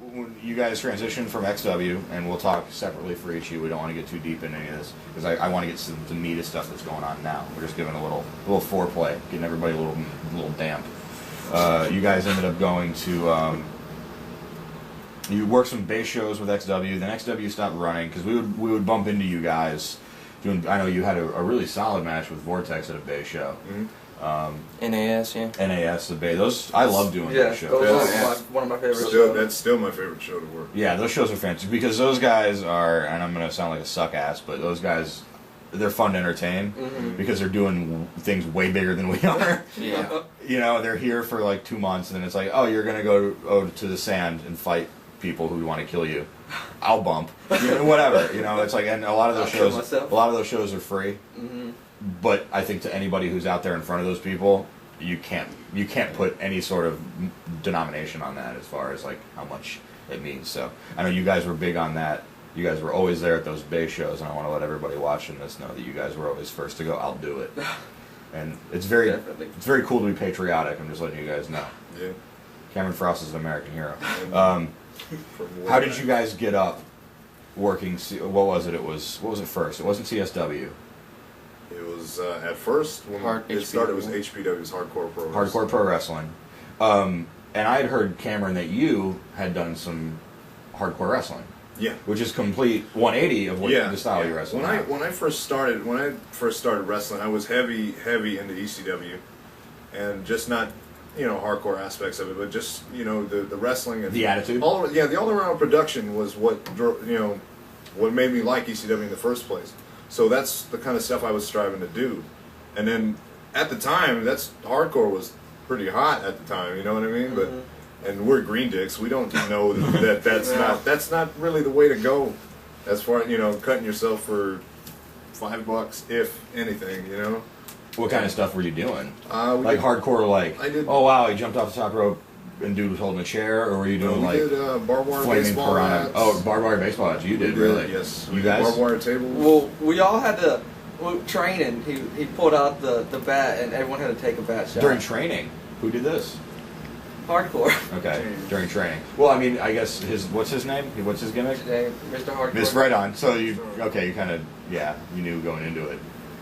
when you guys transition from XW, and we'll talk separately for each of you. We don't want to get too deep into any of this because I want to get to the meat of stuff that's going on now. We're just giving a little foreplay, getting everybody a little damp. You guys ended up going to you worked some base shows with XW. Then XW stopped running because we would bump into you guys. I know you had a really solid match with Vortex at a base show. Mm-hmm. NAS, yeah. NAS, the Bay. Those I love doing those shows. Those one of my favorite shows. That's still my favorite show to work. Yeah, those shows are fantastic because those guys are, and I'm going to sound like a suck ass, but those guys, they're fun to entertain because they're doing things way bigger than we are. Yeah. You know, they're here for like 2 months, and then it's like, oh, you're going to go to the sand and fight people who want to kill you. I'll bump. Whatever. You know, it's like, and a lot of those shows are free. Mm-hmm. But I think to anybody who's out there in front of those people, you can't put any sort of denomination on that as far as like how much it means. So I know you guys were big on that. You guys were always there at those base shows, and I want to let everybody watching this know that you guys were always first to go. I'll do it, and it's very cool to be patriotic. I'm just letting you guys know. Yeah. Cameron Frost is an American hero. How did you guys get up working? What was it first? It wasn't CSW. It was at first when it started. It was HPW, it was Hardcore Pro Wrestling. Hardcore Pro Wrestling. And I had heard, Cameron, that you had done some hardcore wrestling. Yeah. Which is complete 180 of what the style you wrestle. When I first started wrestling, I was heavy into ECW, and just not hardcore aspects of it, but just the wrestling and the attitude. The all around production was what what made me like ECW in the first place. So that's the kind of stuff I was striving to do. And then at the time, hardcore was pretty hot at the time, you know what I mean? Mm-hmm. And we're green dicks. We don't know that's not really the way to go as far as, cutting yourself for $5 if anything, What kind of stuff were you doing? Like hardcore, oh wow, he jumped off the top rope and dude was holding a chair, or were you doing we did barbed wire flaming baseball piranha? hats. Oh, barbed wire baseball hats. You did, really? Yes. You guys? Barbed wire tables. Well, we all had to training. He pulled out the bat, and everyone had to take a bat shot. During training? Who did this? Hardcore. Okay, during training. Well, I mean, I guess what's his name? What's his gimmick? Mr. Hardcore. Miss right on. So you kind of you knew going into it.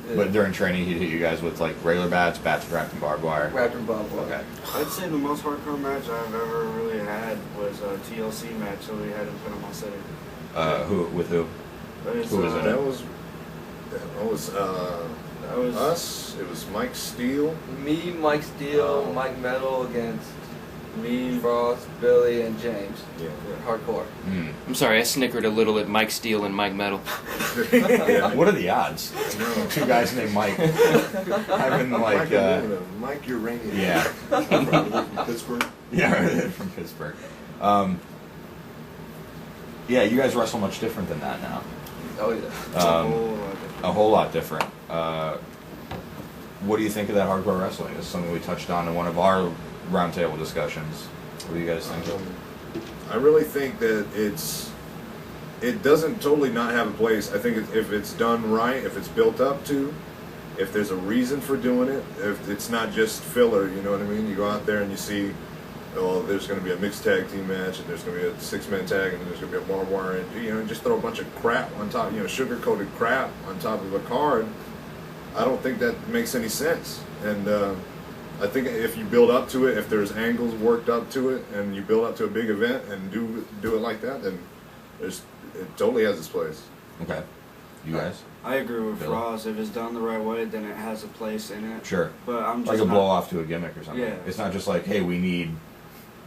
Yeah. But during training, he'd hit you guys with like regular bats wrapped in barbed wire. Wrapped in barbed wire. Okay. I'd say the most hardcore match I've ever really had was a TLC match, so we had him put him on center. Who with who? Who was it? That was us. It was Mike Steele. Me, Mike Steele, Mike Metal against me, Frost, Billy, and James. Yeah. Hardcore. Mm. I'm sorry, I snickered a little at Mike Steele and Mike Metal. Yeah. What are the odds? Two guys named Mike having Mike Uranium. Yeah. From Pittsburgh. Yeah, from Pittsburgh. Yeah, you guys wrestle much different than that now. Oh yeah. A whole lot different. What do you think of that hardcore wrestling? It's something we touched on in one of our roundtable discussions. What do you guys think? I really think that it doesn't totally not have a place. I think if it's done right, if it's built up to, if there's a reason for doing it, if it's not just filler, you know what I mean? You go out there and you see, there's going to be a mixed tag team match, and there's going to be a 6-man tag, and then there's going to be a barbed wire, and just throw a bunch of crap on top, sugar-coated crap on top of a card. I don't think that makes any sense. And I think if you build up to it, if there's angles worked up to it, and you build up to a big event and do it like that, then it totally has its place. Okay. You guys? I agree with Billy? Frost. If it's done the right way, then it has a place in it. Sure. But I'm just like a blow off to a gimmick or something. Yeah. It's not just like, hey, we've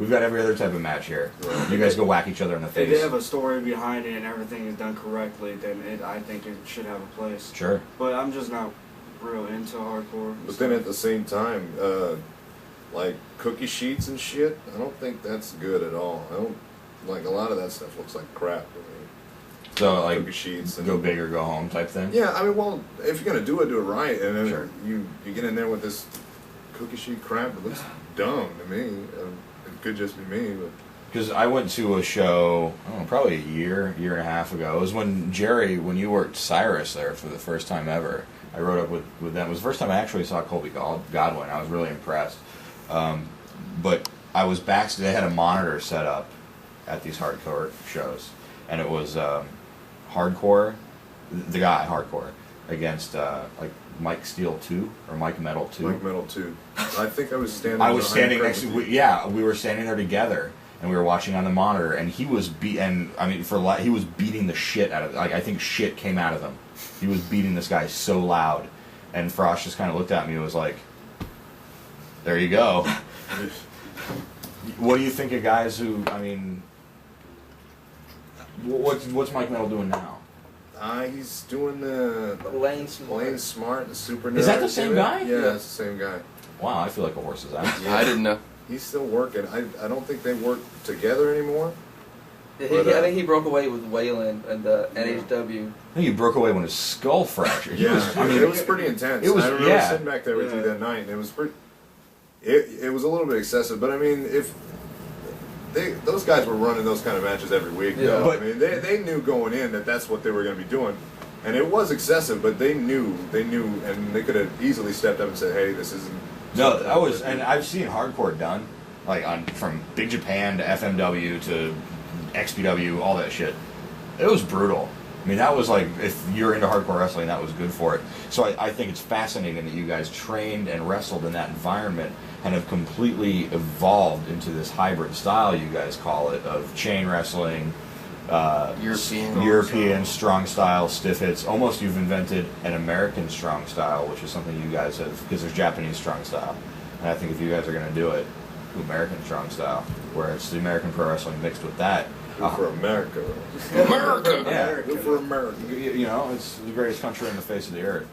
got every other type of match here. Right. You guys go whack each other in the face. If they have a story behind it and everything is done correctly, then I think it should have a place. Sure. But I'm just not real into hardcore. But then at the same time, like cookie sheets and shit, I don't think that's good at all. I don't like a lot of that stuff looks like crap to me. So like cookie sheets and go big or go home type thing. Yeah, I mean, well, if you're gonna do it right, and then sure. you get in there with this cookie sheet crap. It looks dumb to me. It could just be me, but. Because I went to a show, probably a year and a half ago. It was when you worked Cyrus there for the first time ever. I rode up with them. It was the first time I actually saw Colby Godwin. I was really impressed. But I was backstage. They had a monitor set up at these hardcore shows, and it was hardcore, the guy hardcore against like Mike Steel 2 or Mike Metal 2. Mike Metal 2. I think I was standing. I was standing next to. We were standing there together, and we were watching on the monitor, and he was he was beating the shit out of. Like I think shit came out of him. He was beating this guy so loud, and Frost just kind of looked at me and was like, "There you go." What do you think of guys who? I mean, what's Mike Metal doing now? He's doing the Lane Smart, the Super Nerd. Is that the same guy? Yeah, that's the same guy. Wow, I feel like a horse's ass. I didn't know. He's still working. I don't think they work together anymore. I think he broke away with Waylon and NHW. I think he broke away when his skull fractured. Yeah, it was pretty intense. It was, I remember sitting back there with you that night, and it was pretty. It was a little bit excessive, but I mean, if those guys were running those kind of matches every week, yeah. But I mean, they knew going in that that's what they were going to be doing, and it was excessive, but they knew, and they could have easily stepped up and said, "Hey, this isn't." No, that was, and I've seen hardcore done, like from Big Japan to FMW to XPW, all that shit. It was brutal. I mean, that was like, if you're into hardcore wrestling, that was good for it. So I think it's fascinating that you guys trained and wrestled in that environment and have completely evolved into this hybrid style, you guys call it, of chain wrestling, European strong style, stiff hits. Almost you've invented an American strong style, which is something you guys have, because there's Japanese strong style. And I think if you guys are going to do it, do American strong style, where it's the American pro wrestling mixed with that. For America. America! Yeah. Good for America. You know, it's the greatest country on the face of the earth.